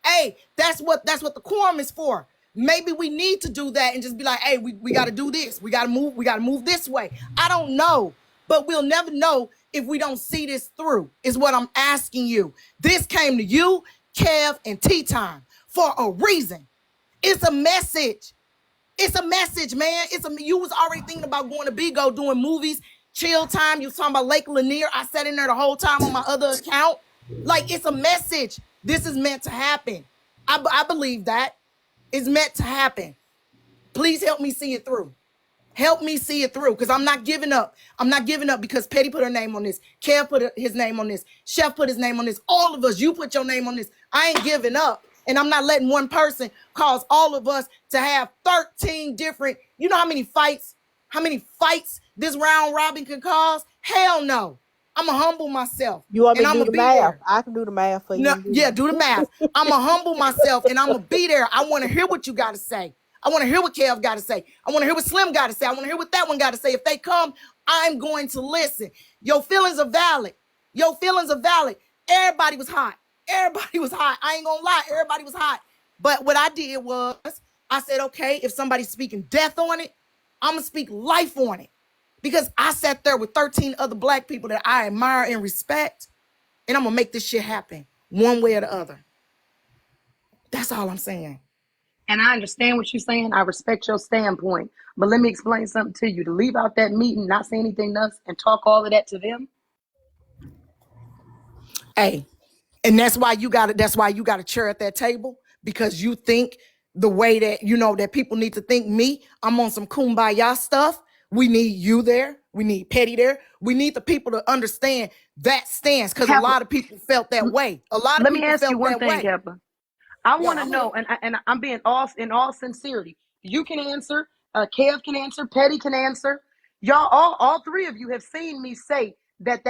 Hey, that's what the quorum is for. Maybe we need to do that and just be like, hey, we got to do this. We got to move this way. I don't know, but we'll never know if we don't see this through, is what I'm asking you. This came to you, Kev, and Tea Time for a reason. It's a message. It's a message, man. You was already thinking about going to Bigo, doing movies, chill time. You was talking about Lake Lanier. I sat in there the whole time on my other account. Like, it's a message. This is meant to happen. I believe that. It's meant to happen. Please help me see it through. Help me see it through, because I'm not giving up. I'm not giving up because Petty put her name on this. Kev put his name on this. Chef put his name on this. All of us, you put your name on this. I ain't giving up. And I'm not letting one person cause all of us to have 13 different, you know how many fights this round robin can cause? Hell no. I'm going to humble myself. You want me to do the math? I can do the math for you. No, yeah, do the math. I'm going to humble myself and I'm going to be there. I want to hear what you got to say. I want to hear what Kev got to say. I want to hear what Slim got to say. I want to hear what that one got to say. If they come, I'm going to listen. Your feelings are valid. Your feelings are valid. Everybody was hot. Everybody was hot. I ain't going to lie. Everybody was hot. But what I did was I said, okay, if somebody's speaking death on it, I'm going to speak life on it. Because I sat there with 13 other black people that I admire and respect, and I'm going to make this shit happen one way or the other. That's all I'm saying. And I understand what you're saying. I respect your standpoint. But let me explain something to you. To leave out that meeting, not say anything nuts, and talk all of that to them. Hey, and that's why you got a chair at that table, because you think the way that, you know, that people need to think me. I'm on some kumbaya stuff. We need you there. We need Petty there. We need the people to understand that stance, because a lot of people felt that way. A lot of people felt that way. Let me ask you one thing, Kepler. I want to know, and I'm being in all sincerity. You can answer. Kev can answer. Petty can answer. Y'all, all three of you have seen me say that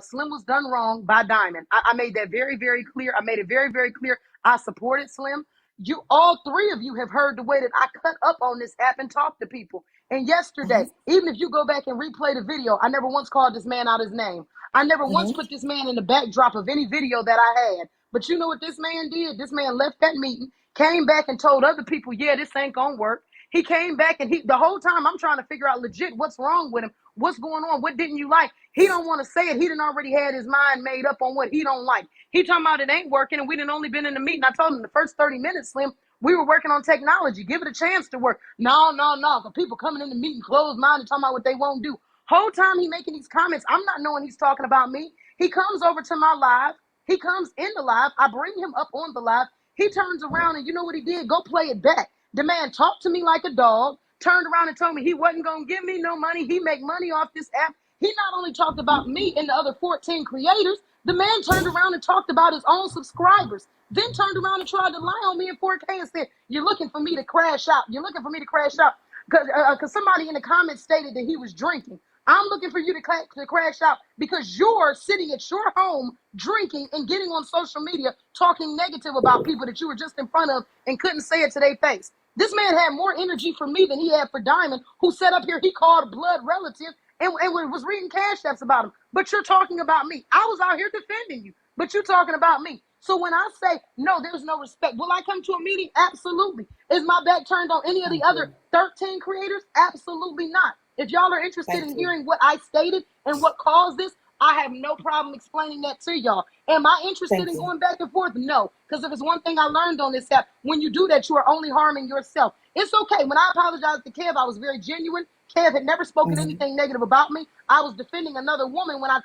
Slim was done wrong by Diamond. I made that very, very clear. I made it very, very clear. I supported Slim. You, all three of you, have heard the way that I cut up on this app and talk to people. And yesterday, even if you go back and replay the video, I never once called this man out his name. I never once put this man in the backdrop of any video that I had. But you know what this man did? This man left that meeting, came back and told other people, yeah, this ain't gonna work. He came back and the whole time I'm trying to figure out legit what's wrong with him. What's going on? What didn't you like? He don't want to say it. He done already had his mind made up on what he don't like. He talking about it ain't working, and we done only been in the meeting. I told him the first 30 minutes, Slim, we were working on technology. Give it a chance to work. No. The people coming in the meeting closed-minded talking about what they won't do. Whole time he making these comments, I'm not knowing he's talking about me. He comes over to my live. He comes in the live. I bring him up on the live. He turns around and you know what he did? Go play it back. The man talked to me like a dog, turned around and told me he wasn't going to give me no money. He make money off this app. He not only talked about me and the other 14 creators, the man turned around and talked about his own subscribers. Then turned around and tried to lie on me in 4K and said, you're looking for me to crash out. You're looking for me to crash out. Because somebody in the comments stated that he was drinking. I'm looking for you to crash out because you're sitting at your home drinking and getting on social media talking negative about people that you were just in front of and couldn't say it to their face. This man had more energy for me than he had for Diamond, who sat up here, he called blood relative and was reading cash apps about him. But you're talking about me. I was out here defending you, but you're talking about me. So when I say, no, there's no respect, will I come to a meeting? Absolutely. Is my back turned on any of the other 13 creators? Absolutely not. If y'all are interested in hearing what I stated and what caused this, I have no problem explaining that to y'all. Am I interested in going back and forth? No. Because if it's one thing I learned on this app, when you do that, you are only harming yourself. It's okay. When I apologized to Kev, I was very genuine. Kev had never spoken anything negative about me. I was defending another woman when I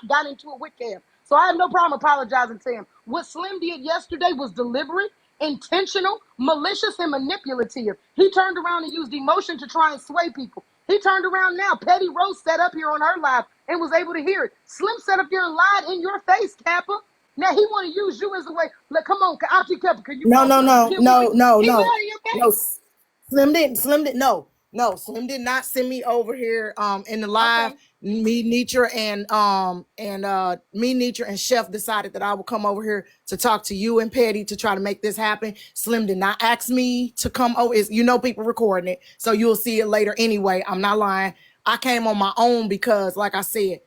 got into it with Kev. So I have no problem apologizing to him. What Slim did yesterday was deliberate, intentional, malicious, and manipulative. He turned around and used emotion to try and sway people. He turned around now. Petty Rose sat up here on her live and was able to hear it. Slim sat up here and lied in your face, Kappa. Now he want to use you as a way. Like, come on, Auntie Kappa, can you? No. Slim didn't. No, Slim did not send me over here in the live. Okay. Me, Nietzsche, and Chef decided that I would come over here to talk to you and Petty to try to make this happen. Slim did not ask me to come over. People recording it, so you'll see it later anyway. I'm not lying. I came on my own because, like I said,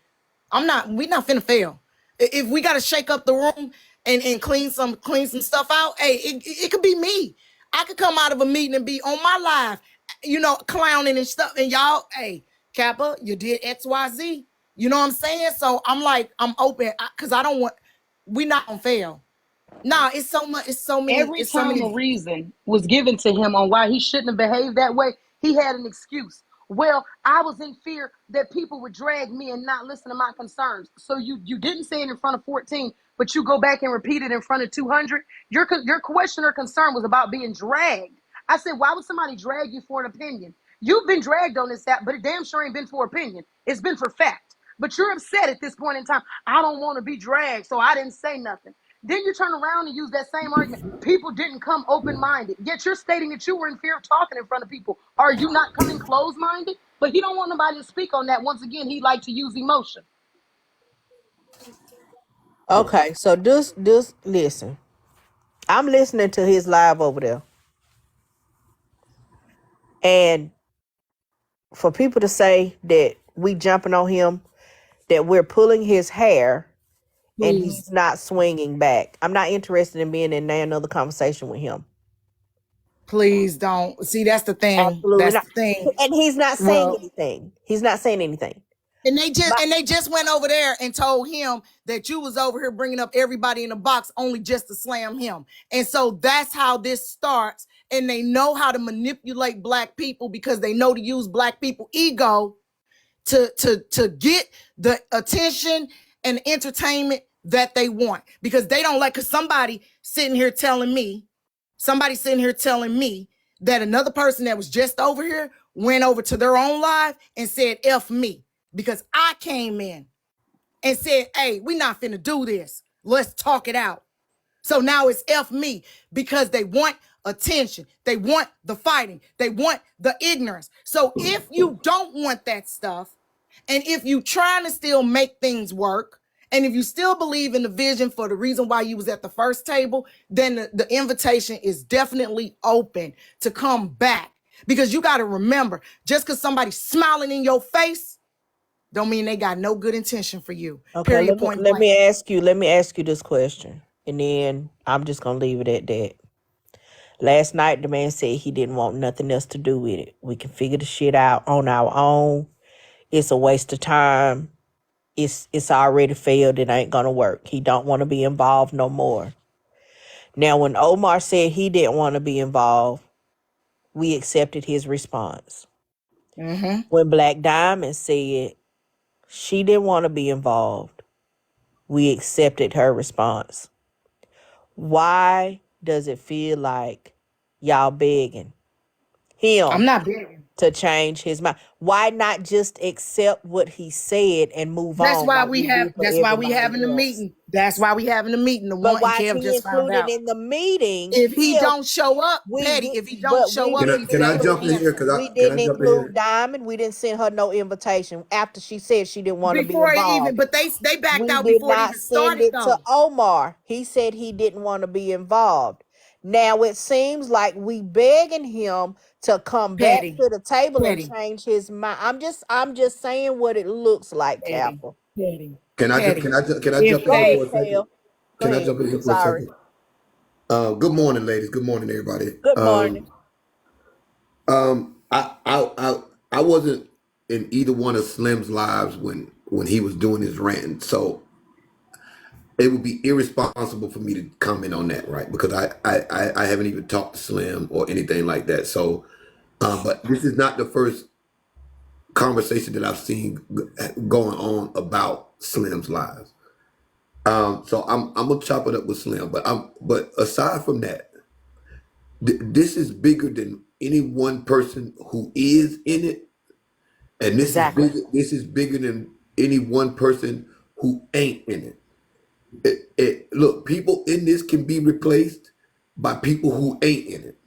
we're not finna fail. If we got to shake up the room and clean some stuff out. Hey, it could be me. I could come out of a meeting and be on my live, clowning and stuff. And y'all, hey, Kappa, you did XYZ. You know what I'm saying? So I'm like, I'm open because I don't want. We not gonna fail. Nah, it's so much. It's so many. Every It's so time a many. reason was given to him on why he shouldn't have behaved that way, he had an excuse. Well, I was in fear that people would drag me and not listen to my concerns. So you didn't say it in front of 14, but you go back and repeat it in front of 200. Your question or concern was about being dragged. I said, why would somebody drag you for an opinion? You've been dragged on this app, but it damn sure ain't been for opinion. It's been for fact. But you're upset at this point in time. I don't want to be dragged, so I didn't say nothing. Then you turn around and use that same argument. People didn't come open-minded. Yet you're stating that you were in fear of talking in front of people. Are you not coming closed-minded? But he don't want nobody to speak on that. Once again, he like to use emotion. Okay, so just listen. I'm listening to his live over there. And for people to say that we jumping on him, that we're pulling his hair and he's Please, not swinging back. I'm not interested in being in another conversation with him. please don't. See, that's the thing. Absolutely That's not. the thing. And he's not saying Well, anything. He's not saying anything. and But they just went over there and told him that you was over here bringing up everybody in the box only just to slam him. And so that's how this starts. And they know how to manipulate black people because they know to use black people ego to get the attention and entertainment that they want, because they don't like, because somebody sitting here telling me that another person that was just over here went over to their own live and said F me because I came in and said, hey, we not finna do this, let's talk it out. So now it's F me because they want attention. They want the fighting. They want the ignorance. So if you don't want that stuff, and if you trying to still make things work, and if you still believe in the vision for the reason why you was at the first table, then the invitation is definitely open to come back. Because you got to remember, just because somebody's smiling in your face, don't mean they got no good intention for you. okay, Period, point let blank. me ask you this question, and then I'm just gonna leave it at that. Last night the man said he didn't want nothing else to do with it. We can figure the shit out on our own. It's a waste of time. It's already failed. It ain't gonna work. He don't want to be involved no more. Now, when Omar said he didn't want to be involved, we accepted his response. Mm-hmm. When Black Diamond said she didn't want to be involved, we accepted her response. Why does it feel like y'all begging him I'm not begging. to change his mind? Why not just accept what he said and move That's on why like we we have. do for That's why we everybody having the else? meeting. That's why we having the meeting. The But one and why is Kev he just found included out. in the meeting If he if don't show up, we Petty. did, If he don't but show we up, didn't he's Can I staying include jump in with here? him. Cause we can I didn't jump in include here? Diamond. We didn't send her no invitation after she said she didn't want to be Before it even, involved. but they backed We out did before it not even send started it to though. Omar. He said he didn't want to be involved. Now it seems like we begging him to come back Petty, to the table and petty, change his mind. I'm just saying what it looks like, petty, Kappa. petty, Can I petty. can I If jump in Go here they for ahead, a second? Kale. Go Can I ahead. jump in here for a Sorry. second? Good morning, ladies. Good morning, everybody. Good morning. I wasn't in either one of Slim's lives when he was doing his rant, so it would be irresponsible for me to comment on that, right? Because I haven't even talked to Slim or anything like that. So, but this is not the first conversation that I've seen going on about Slim's lives. So I'm gonna chop it up with Slim, but aside from that, this is bigger than any one person who is in it, and Exactly. this is bigger than any one person who ain't in it. Look, people in this can be replaced by people who ain't in it.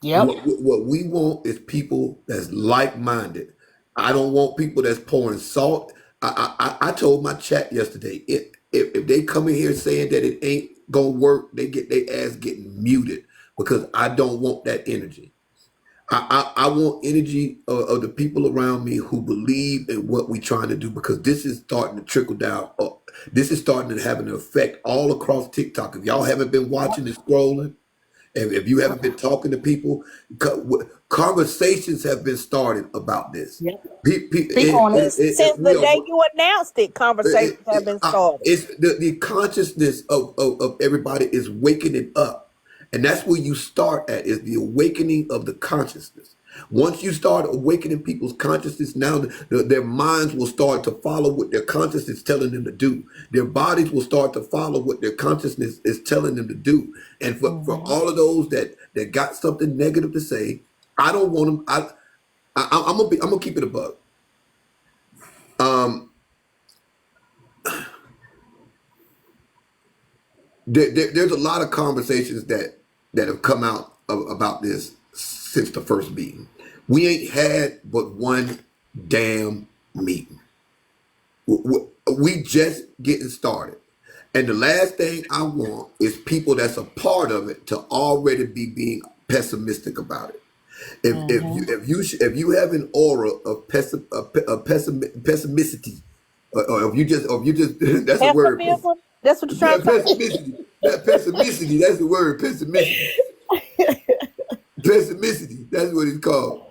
Yep. What we want is people that's like-minded. I don't want people that's pouring salt. I told my chat yesterday, if they come in here saying that it ain't gonna work, they get their ass getting muted because I don't want that energy. I want energy of the people around me who believe in what we're trying to do, because this is starting to trickle down. This is starting to have an effect all across TikTok. If y'all haven't been watching and scrolling, and if you haven't been talking to people, conversations have been started about this. Yep. Speak on it. Since the day you announced it, conversations have been started. It's the consciousness of everybody is waking up. And that's where you start at, is the awakening of the consciousness. Once you start awakening people's consciousness, now their minds will start to follow what their consciousness is telling them to do. Their bodies will start to follow what their consciousness is telling them to do. And for all of those that got something negative to say, I don't want them. I'm gonna keep it a buck. There's a lot of conversations that have come out about this since the first meeting. We ain't had but one damn meeting. We just getting started. And the last thing I want is people that's a part of it to already be being pessimistic about it. If you have an aura of pessimisticity, or if you just that's a word. Pessimism? That's what you're trying That to say. pessimisticity, that's the word, pessimisticity. Pessimisticity, that's what it's called.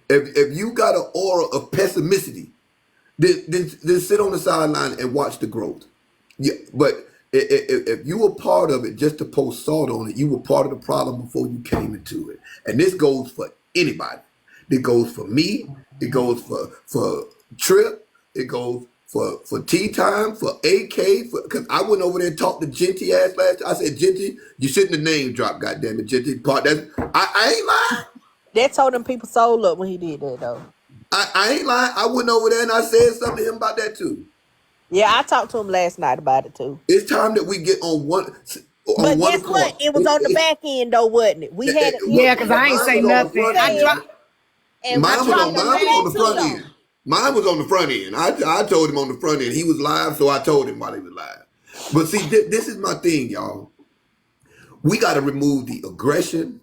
If you got an aura of pessimisticity, then sit on the sideline and watch the growth. Yeah, but if you were part of it just to post salt on it, you were part of the problem before you came into it. And this goes for anybody. It goes for me. It goes for Trip. It goes for Tea Time, for AK, because I went over there and talked to Genty ass last time. I said, Genty, you shouldn't have name dropped, goddamn it, Genty. I ain't lying. That told them people soul up when he did that, though. I ain't lying. I went over there and I said something to him about that too. Yeah, I talked to him last night about it too. It's time that we get on one. But guess what? It was on the back end, though, wasn't it? We had it. Yeah, because I ain't say nothing. I dropped. Mine was on the front end. Mine was on the front end. I told him on the front end. He was live, so I told him while he was live. But see, this is my thing, y'all. We got to remove the aggression.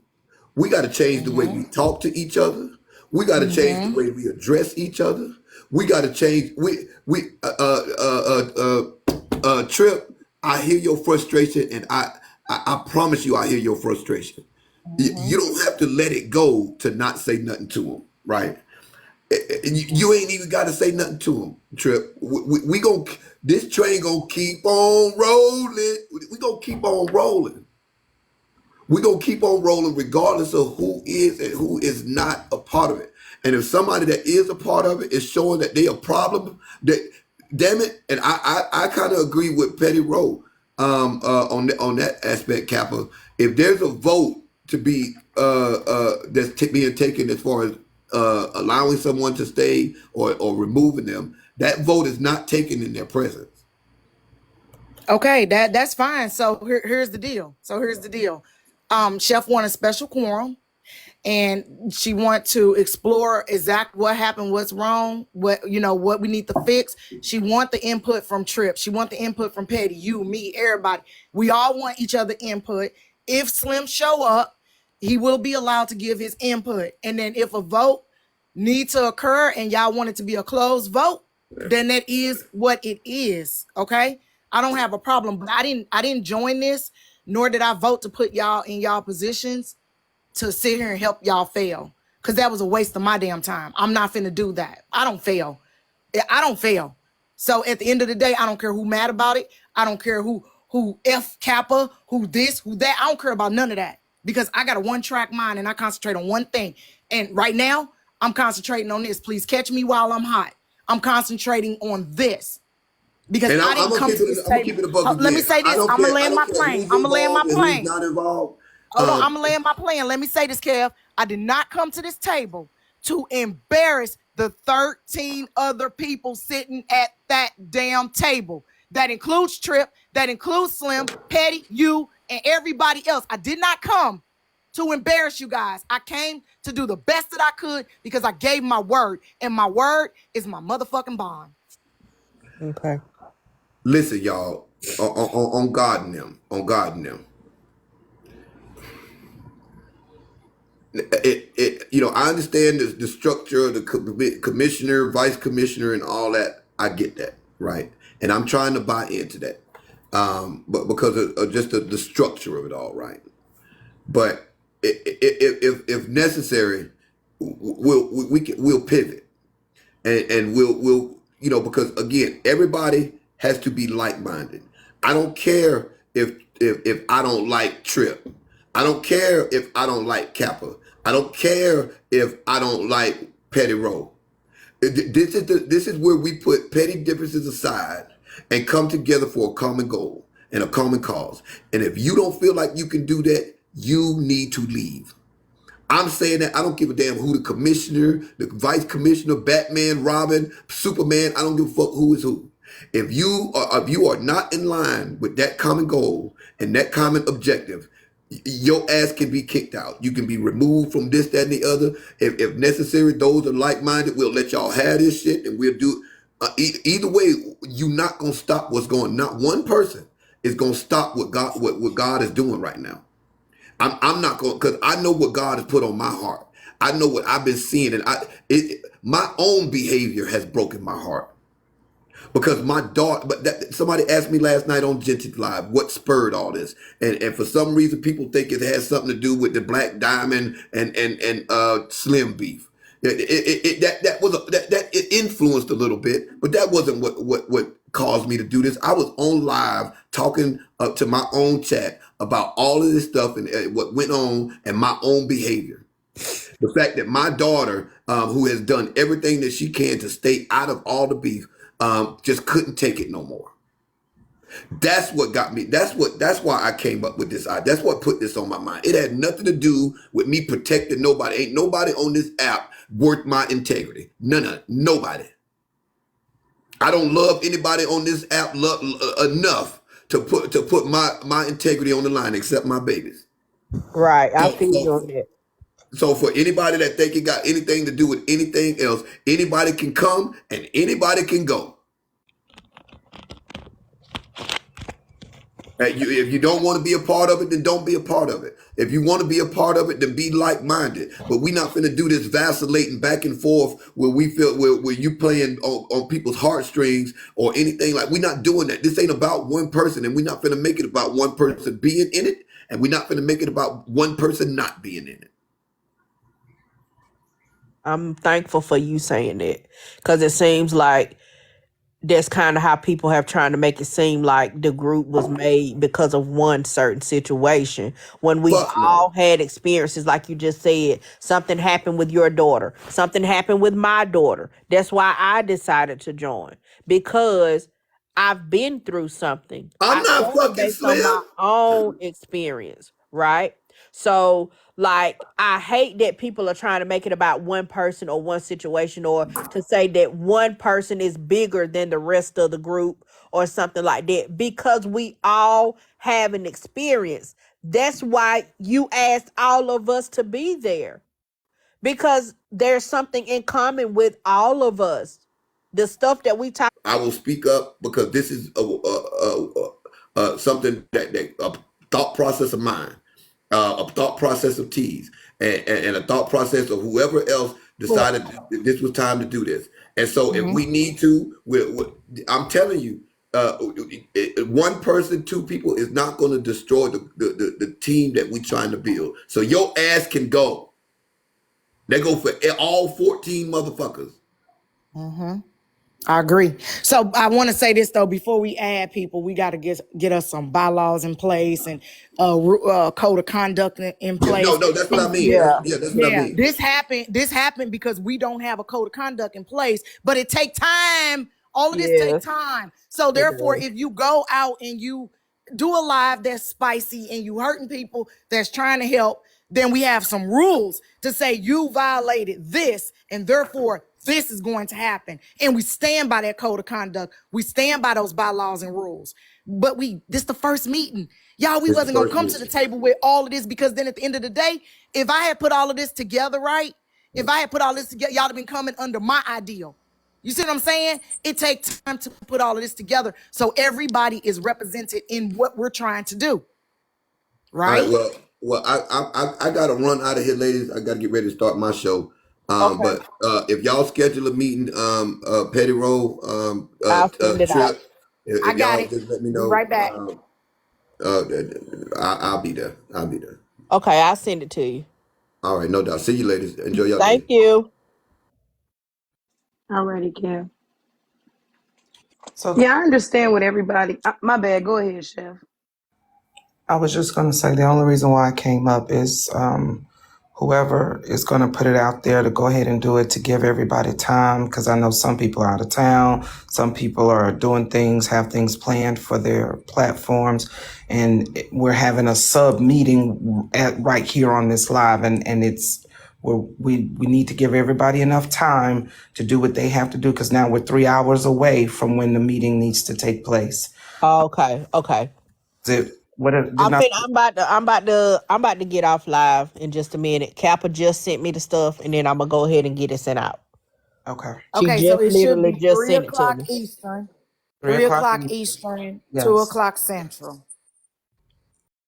We got to change the way we talk to each other. We got to change the way we address each other. We got to change. Trip, I hear your frustration, and I promise you, I hear your frustration. You don't have to let it go to not say nothing to him, right? You ain't even got to say nothing to him, Trip. We gon' this train gonna keep on rolling. We gonna keep on rolling. We gonna keep on rolling regardless of who is and who is not a part of it. And if somebody that is a part of it is showing that they a problem, that damn it. And I kind of agree with Petty Rowe on that aspect, Kappa. If there's a vote to be that's being taken as far as allowing someone to stay or removing them, that vote is not taken in their presence. Okay, that's fine. So here's the deal. Chef wanted a special quorum, and she want to explore exactly what happened, what's wrong, what we need to fix. She want the input from Trip. She want the input from Petty, you, me, everybody. We all want each other input. If Slim show up, he will be allowed to give his input. And then if a vote needs to occur and y'all want it to be a closed vote, then that is what it is. Okay. I don't have a problem, but I didn't join this, nor did I vote to put y'all in y'all positions to sit here and help y'all fail. Cause that was a waste of my damn time. I'm not finna do that. I don't fail. So at the end of the day, I don't care who mad about it. I don't care who F Kappa, who this, who that. I don't care about none of that. Because I got a one-track mind and I concentrate on one thing. And right now, I'm concentrating on this. Please catch me while I'm hot. I'm concentrating on this. Because I didn't come to this table. Let me say this. I'm going to land my plane. I'm going to land my plane. Not involved. Hold on, I'm going to land my plane. Let me say this, Kev. I did not come to this table to embarrass the 13 other people sitting at that damn table. That includes Trip. That includes Slim, Petty, you, and everybody else. I did not come to embarrass you guys. I came to do the best that I could because I gave my word. And my word is my motherfucking bond. Okay. Listen, y'all, on God and them. I understand the structure of the commissioner, vice commissioner, and all that. I get that, right? And I'm trying to buy into that, but because of just the structure of it all, right? But if necessary, we'll pivot, and we'll because again, everybody has to be like-minded. I don't care if I don't like Trip. I don't care if I don't like Kappa. I don't care if I don't like Petty Rowe. This is where we put petty differences aside and come together for a common goal and a common cause. And if you don't feel like you can do that, you need to leave. I'm saying that I don't give a damn who the commissioner, the vice commissioner, Batman, Robin, Superman. I don't give a fuck who is who. If you are not in line with that common goal and that common objective, your ass can be kicked out. You can be removed from this, that, and the other. If necessary, those are like-minded. We'll let y'all have this shit, and we'll do. Either way, you're not gonna stop what's going. Not one person is gonna stop what God is doing right now. I'm not going, because I know what God has put on my heart. I know what I've been seeing, and my own behavior has broken my heart. Because my daughter, somebody asked me last night on Genty Live what spurred all this, and for some reason people think it has something to do with the Black Diamond and Slim beef. It influenced a little bit, but that wasn't what caused me to do this. I was on live talking up to my own chat about all of this stuff and what went on and my own behavior. The fact that my daughter, who has done everything that she can to stay out of all the beef, just couldn't take it no more. That's what got me. That's why I came up with this. That's what put this on my mind. It had nothing to do with me protecting nobody. Ain't nobody on this app worth my integrity. Nobody. I don't love anybody on this app enough to put my integrity on the line, except my babies. Right. I feel you on that. So for anybody that think it got anything to do with anything else, anybody can come and anybody can go. If you don't want to be a part of it, then don't be a part of it. If you want to be a part of it, then be like-minded. But we're not going to do this vacillating back and forth where we feel where you playing on people's heartstrings or anything. Like, we're not doing that. This ain't about one person, and we're not going to make it about one person being in it, and we're not going to make it about one person not being in it. I'm thankful for you saying that, because it seems like that's kind of how people have trying to make it seem like the group was made because of one certain situation, when we've Fuck no. all had experiences. Like you just said, something happened with your daughter, something happened with my daughter. That's why I decided to join, because I've been through something. I'm I not joined fucking based on Slim. my own experience, right? So, like, I hate that people are trying to make it about one person or one situation, or to say that one person is bigger than the rest of the group or something like that, because we all have an experience. That's why you asked all of us to be there, because there's something in common with all of us. The stuff that we talk. I will speak up because this is something that a thought process of mine, a thought process of T's, and a thought process of whoever else decided this was time to do this. And so, if we need to, I'm telling you, one person, two people is not going to destroy the team that we're trying to build. So your ass can go. They go for all 14 motherfuckers. I agree. So I want to say this though, before we add people, we got to get us some bylaws in place and code of conduct in place. No, that's what I mean. Yeah. That's what I mean. This happened because we don't have a code of conduct in place, but it takes time. All of this takes time. So therefore, if you go out and you do a live that's spicy and you hurting people that's trying to help, then we have some rules to say you violated this, and therefore this is going to happen. And we stand by that code of conduct. We stand by those bylaws and rules. But this the first meeting. Y'all, we wasn't going to come to the table with all of this, because then at the end of the day, if I had put all of this together, right? If I had put all this together, y'all have been coming under my ideal. You see what I'm saying? It takes time to put all of this together so everybody is represented in what we're trying to do. Right? All right, well, Well, I gotta run out of here, ladies. I gotta get ready to start my show. Okay. But if y'all schedule a meeting, Petty Roll, I'll send it out. Trip, if, I if got y'all it. just let me Be know, right back. I'll be there. I'll be there. Okay, I'll send it to you. All right, no doubt. See you, ladies. Enjoy your Thank day. you. Alrighty, Kev. So Yeah, I understand what everybody. My bad. Go ahead, Chef. I was just going to say the only reason why I came up is whoever is going to put it out there to go ahead and do it to give everybody time, because I know some people are out of town, some people are doing things, have things planned for their platforms, and we're having a sub meeting right here on this live, and it's we need to give everybody enough time to do what they have to do, because now we're 3 hours away from when the meeting needs to take place. Okay. I'm about to get off live in just a minute. Kappa just sent me the stuff, and then I'm gonna go ahead and get it sent out. Okay. She Okay, so just it should literally be just three sent it to o'clock me. Eastern, 3 3 o'clock. o'clock Eastern, Yes. 2 o'clock Central.